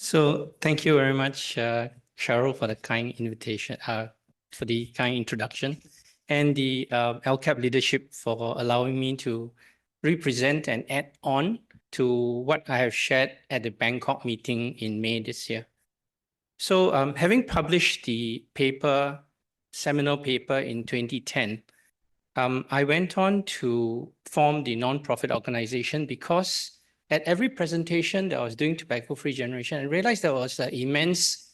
So thank you very much, Cheryl, for the kind invitation, for the kind introduction, and the I-ELCAP leadership for allowing me to represent and add on to what I have shared at the Bangkok meeting in May this year. So having published the paper, seminal paper in 2010, I went on to form the non-profit organization because at every presentation that I was doing tobacco-free generation, I realized there was an immense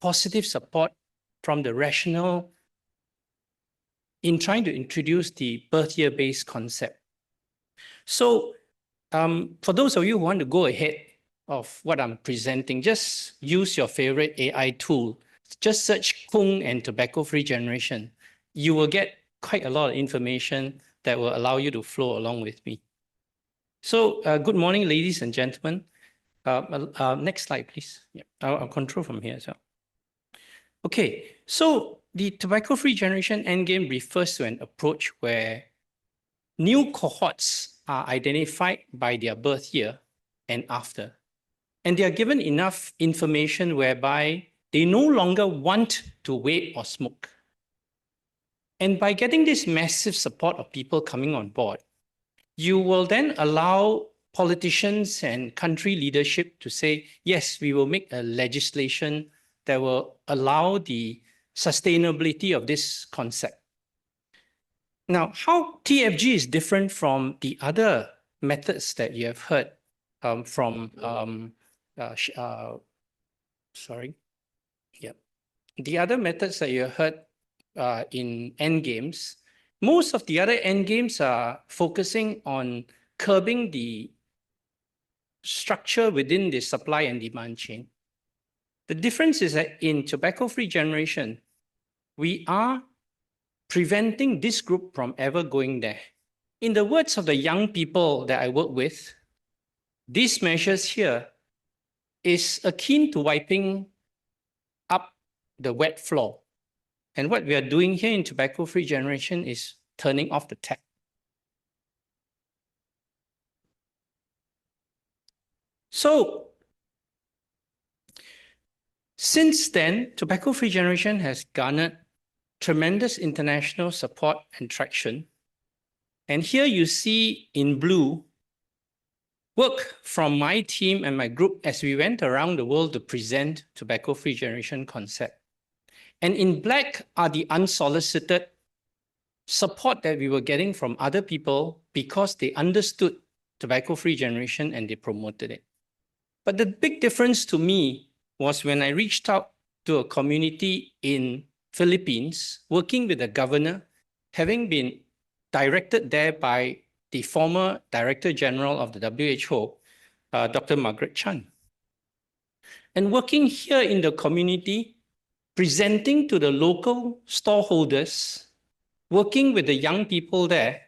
positive support from the rationale in trying to introduce the birth year-based concept. So for those of you who want to go ahead of what I'm presenting, just use your favorite AI tool. Just search Koong and tobacco-free generation. You will get quite a lot of information that will allow you to flow along with me. So good morning, ladies and gentlemen. Next slide, please. Yeah, I'll control from here as well. Okay, so the tobacco-free generation endgame refers to an approach where new cohorts are identified by their birth year and after. And they are given enough information whereby they no longer want to vape or smoke. And by getting this massive support of people coming on board, you will then allow politicians and country leadership to say, yes, we will make a legislation that will allow the sustainability of this concept. Now, how TFG is different from the other methods that you have heard the other methods that you heard in endgames, most of the other endgames are focusing on curbing the structure within the supply and demand chain. The difference is that in tobacco-free generation, we are preventing this group from ever going there. In the words of the young people that I work with, these measures here is akin to wiping up the wet floor. And what we are doing here in tobacco-free generation is turning off the tap. So, since then, tobacco-free generation has garnered tremendous international support and traction. And here you see in blue work from my team and my group as we went around the world to present tobacco-free generation concept. And in black are the unsolicited support that we were getting from other people because they understood tobacco-free generation and they promoted it. But the big difference to me was when I reached out to a community in Philippines, working with the governor, having been directed there by the former Director General of the WHO, Dr. Margaret Chan. And working here in the community, presenting to the local storeholders, working with the young people there,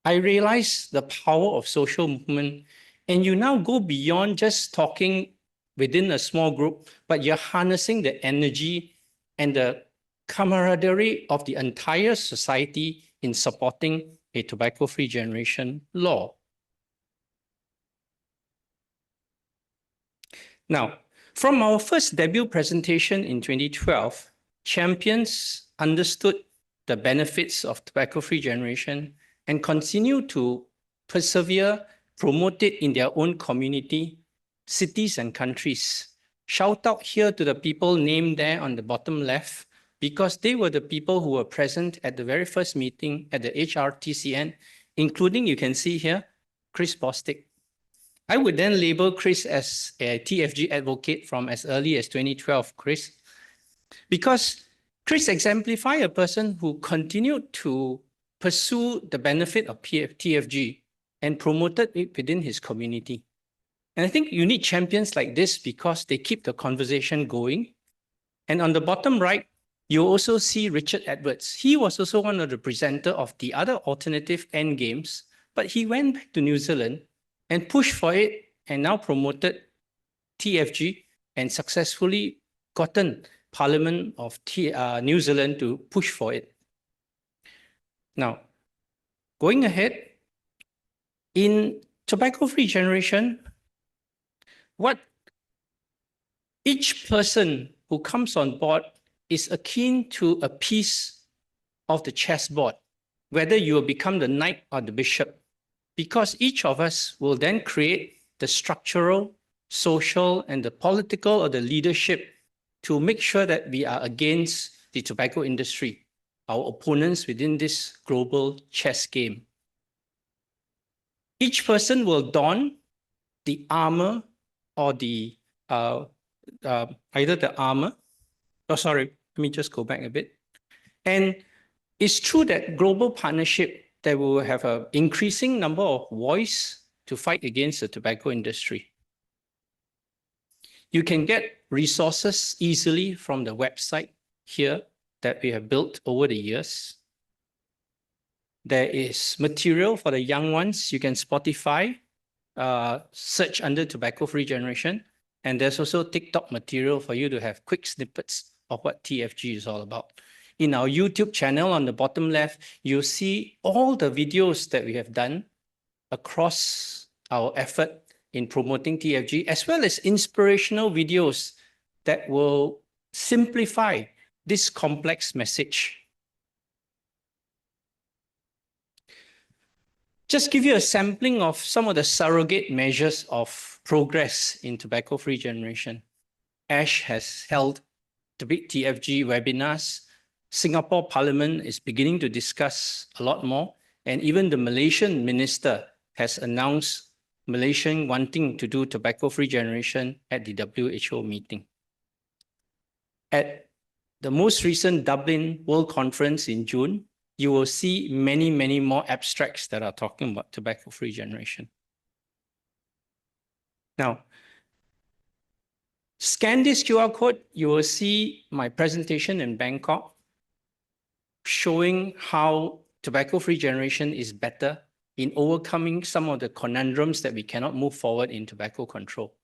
I realized the power of social movement. And you now go beyond just talking within a small group, but you're harnessing the energy and the camaraderie of the entire society in supporting a tobacco-free generation law. Now, from our first debut presentation in 2012, champions understood the benefits of tobacco-free generation and continue to persevere, promote it in their own community, cities and countries. Shout out here to the people named there on the bottom left, because they were the people who were present at the very first meeting at the HRTCN, including, you can see here, Chris Bostic. I would then label Chris as a TFG advocate from as early as 2012, Chris, because Chris exemplified a person who continued to pursue the benefit of TFG and promoted it within his community. And I think you need champions like this because they keep the conversation going. And on the bottom right, you also see Richard Edwards. He was also one of the presenters of the other alternative endgames, but he went back to New Zealand and pushed for it and now promoted TFG and successfully gotten Parliament of New Zealand to push for it. Now, going ahead, in tobacco-free generation, what Each person who comes on board is akin to a piece of the chessboard, whether you will become the knight or the bishop, because each of us will then create the structural, social, and the political or the leadership to make sure that we are against the tobacco industry, our opponents within this global chess game. Each person will don the armor or the either the armor. Oh, sorry, let me just go back a bit. And it's true that global partnership, that we will have an increasing number of voice to fight against the tobacco industry. You can get resources easily from the website here that we have built over the years. There is material for the young ones. You can Spotify, search under tobacco-free generation. And there's also TikTok material for you to have quick snippets of what TFG is all about. In our YouTube channel on the bottom left, you'll see all the videos that we have done across our effort in promoting TFG, as well as inspirational videos that will simplify this complex message. Just give you a sampling of some of the surrogate measures of progress in tobacco-free generation. ASH has held the big TFG webinars. Singapore Parliament is beginning to discuss a lot more. And even the Malaysian minister has announced Malaysian wanting to do tobacco-free generation at the WHO meeting. At the most recent Dublin World Conference in June, you will see many, many more abstracts that are talking about tobacco-free generation. Now, scan this QR code, you will see my presentation in Bangkok showing how tobacco-free generation is better in overcoming some of the conundrums that we cannot move forward in tobacco control.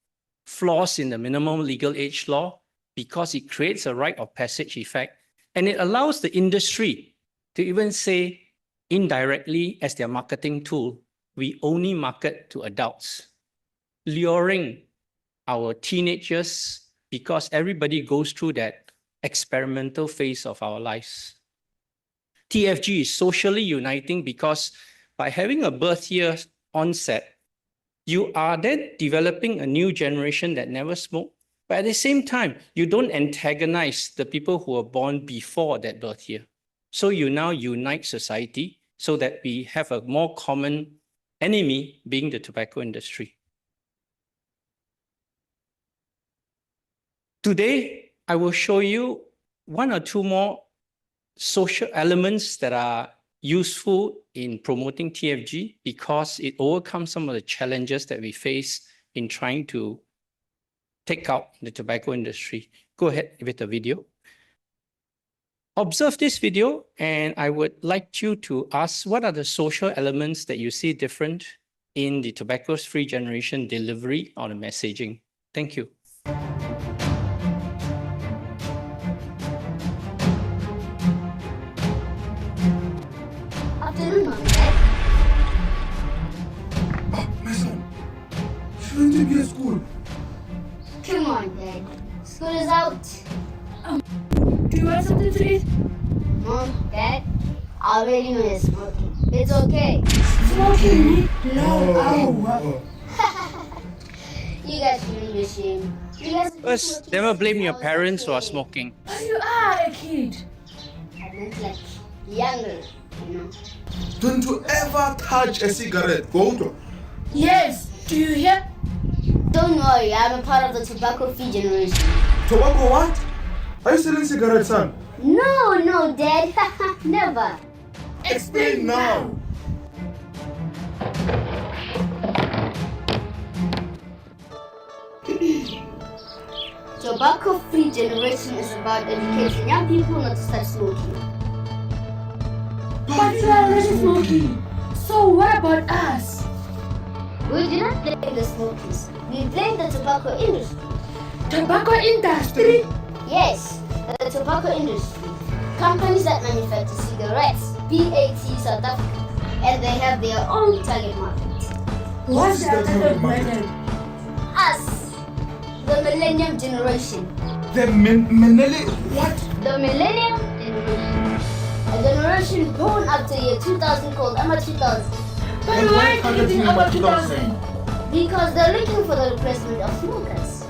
Flaws in the minimum legal age law, because it creates a rite of passage effect, and it allows the industry to even say indirectly as their marketing tool, we only market to adults, luring our teenagers because everybody goes through that experimental phase of our lives. TFG is socially uniting because by having a birth year onset, you are then developing a new generation that never smoked, but at the same time, you don't antagonize the people who were born before that birth year. So you now unite society so that we have a more common enemy being the tobacco industry. Today, I will show you one or two more social elements that are useful in promoting TFG because it overcomes some of the challenges that we face in trying to take out the tobacco industry. Go ahead with the video. Observe this video, and I would like you to ask what are the social elements that you see different in the tobacco-free generation delivery or the messaging. Thank you. Afternoon, Mom and Dad. My son, shouldn't you be at school? Come on, Dad. School is out. Do you want something to eat? Mom, Dad, I already know you're smoking. It's okay. Smoking? No. You guys shouldn't be ashamed. You guys are First, smoking never blame since your I was parents who are kid. smoking. But you are a kid. I meant like younger, you know. Don't you ever touch a cigarette, Koong. Yes. Do you hear? Don't worry, I'm a part of the tobacco-free generation. Tobacco what? Are you selling cigarettes, son? No, Dad. Never. Explain now. Tobacco-free generation is about educating young people not to start smoking. But you are already smoking. So what about us? We do not blame the smokers. We blame the tobacco industry. Tobacco industry? Yes, the tobacco industry. Companies that manufacture cigarettes, BAT South Africa, and they have their own target market. What's the target market? Us. the millennium generation. The Menele. What? The millennium generation. A generation born after year 2000 called Emma 2000. But why targeting about 2000? Because they're looking for the replacement of smokers.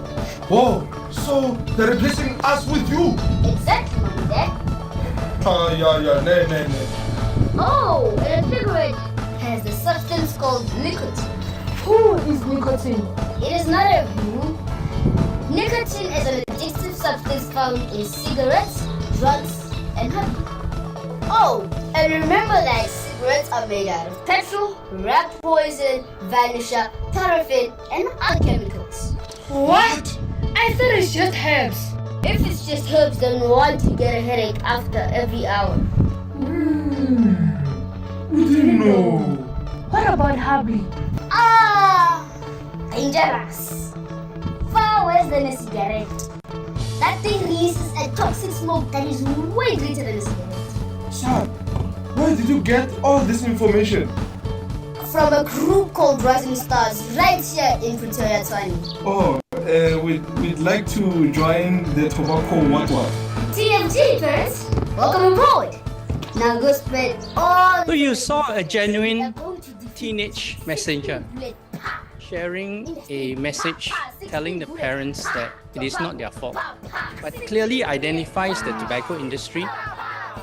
Oh, so they're replacing us with you. Exactly, Mom and Dad. Yeah. Oh, and a cigarette has the substance called nicotine. Who is nicotine? It is not a who. Nicotine is an addictive substance found in cigarettes, drugs, and honey. Oh, and remember that cigarettes are made out of petrol, rat poison, vanilla, paraffin, and other chemicals. What? I thought it's just herbs. If it's just herbs, then why do you get a headache after every hour? We didn't know. What about Habli? Dangerous. Far worse than a cigarette. That thing releases a toxic smoke that is way greater than a cigarette. Sir, where did you get all this information? From a group called Rising Stars right here in Pretoria, Tshwane. Oh, we'd like to join the tobacco what? TFG, parents, welcome aboard. Now go spread all. So you saw a genuine We are going to defeat teenage messenger bullet. sharing a message telling the parents that it is not their fault, but clearly identifies the tobacco industry.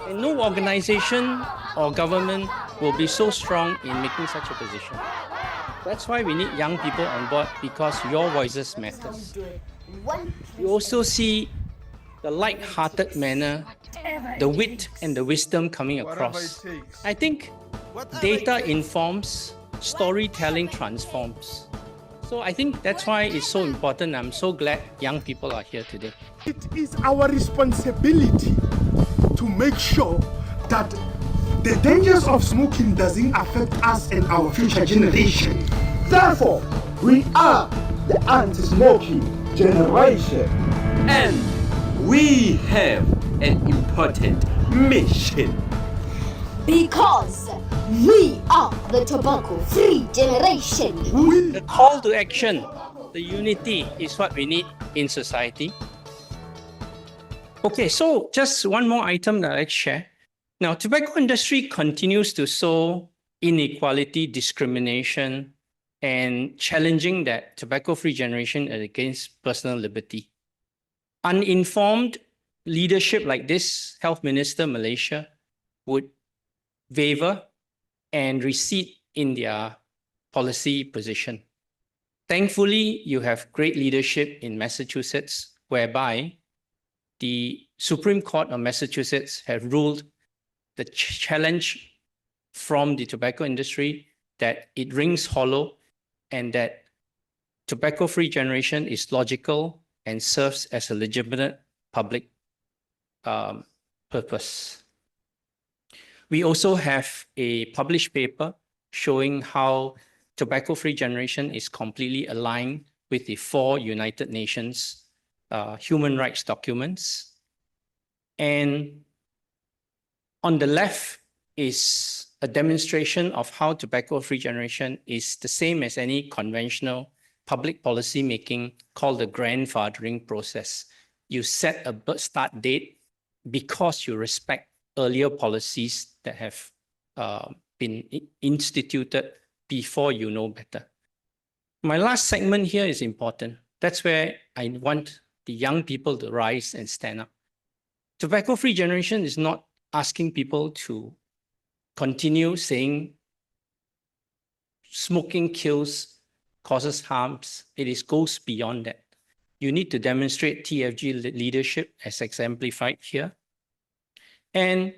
And no organization or government will be so strong in making such a position. That's why we need young people on board, because your voices matters. You also see the light-hearted manner, the wit and the wisdom coming across. I think data informs, storytelling transforms. So I think that's why it's so important. I'm so glad young people are here today. It is our responsibility to make sure that the dangers of smoking doesn't affect us and our future generation. Therefore, we are the anti-smoking generation. And we have an important mission. Because we are the tobacco-free generation. The call to action, the unity is what we need in society. Okay, so just one more item that I'd share. Now, tobacco industry continues to sow inequality, discrimination, and challenging that tobacco-free generation against personal liberty. Uninformed leadership like this Health Minister Malaysia would waver and recede in their policy position. Thankfully, you have great leadership in Massachusetts, whereby the Supreme Court of Massachusetts have ruled the challenge from the tobacco industry that it rings hollow and that tobacco-free generation is logical and serves as a legitimate public purpose. We also have a published paper showing how tobacco-free generation is completely aligned with the 4 United Nations human rights documents. And on the left is a demonstration of how tobacco-free generation is the same as any conventional public policy making called the grandfathering process. You set a start date because you respect earlier policies that have been instituted before you know better. My last segment here is important. That's where I want the young people to rise and stand up. Tobacco-free generation is not asking people to continue saying smoking kills, causes harms. It goes beyond that. You need to demonstrate TFG leadership as exemplified here. And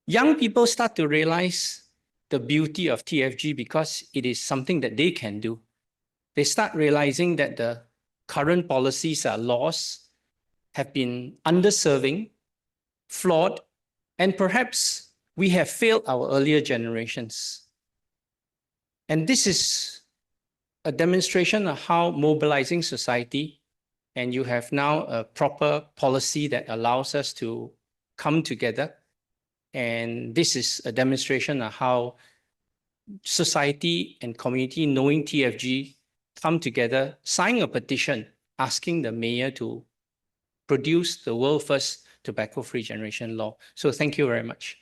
young people start to realize the beauty of TFG because it is something that they can do. They start realizing that the current policies or laws have been underserving, flawed, and perhaps we have failed our earlier generations. And this is a demonstration of how mobilizing society, and you have now a proper policy that allows us to come together. And this is a demonstration of how society and community, knowing TFG, come together, sign a petition asking the mayor to produce the world first tobacco-free generation law. So thank you very much.